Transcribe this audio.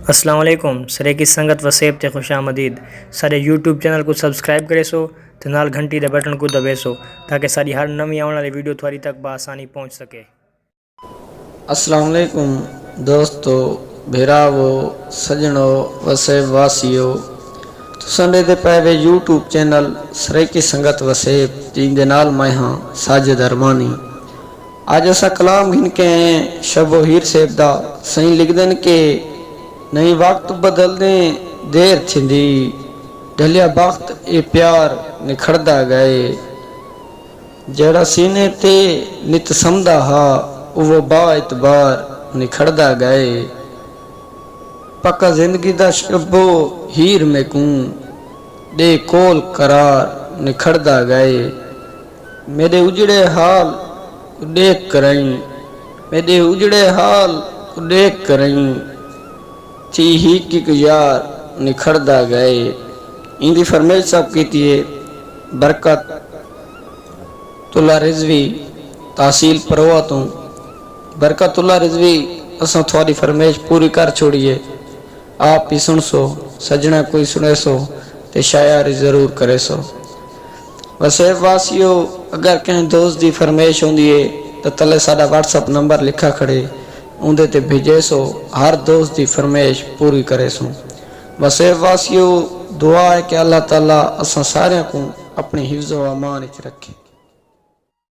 अस्सलाम वालेकुम। सरे की संगत वसेब ते खुश आमदीद। सारे यूट्यूब चैनल को सब्सक्राइब करे सो ते नाल घंटी दे बटन को दबे सो ताकि सारी हर नवी आने वाली वीडियो थोड़ी तक बआसानी पहुंच सके। अस्सलाम वालेकुम दोस्तों, भेरावो, सजणो, वसेब वासियो। तुसां दे पे यूट्यूब चैनल सरे की संगत वसेब जिंदे नाल मैं हाँ साजिद अरमानी। आज असा कलाम घिन के हैं शबो हीर सेब दा। सही लिख देन के नहीं वक्त बदल दे देर थिंदी, ढलिया वक्त ए प्यार निखड़दा गए। जड़ा सीने ते नित समदा हा वो बा इतबार निखड़दा गए। पक्का जिंदगी दा शबो हीर में कूं दे कोल करार निखड़दा गए। मेरे उजड़े हाल को देख करई, मेरे उजड़े हाल को देख करई, थी ही की यार निखड़दा गए। इंदी फरमाइश सब की है बरकत तुल्ला रिजवी तहसील परवा तो। बरकतुल्ला रिजवी असा थोड़ी फरमाइश पूरी कर छोड़िए। आप ही सुन सो, सजना कोई सुने सो ते शायरी जरूर करे सो। वसेब वासियो, अगर कहीं दोस्त की फरमाइश होंदी है तो तले साडा व्हाट्सअप नंबर लिखा खड़े उन्दे ते भेजे सो। हर दोस्त की फरमाइश पूरी करे सो। वसेब वासियो, दुआ है कि अल्लाह ताला असा सारे को अपनी हिफ्ज़ो अमान विच रखे।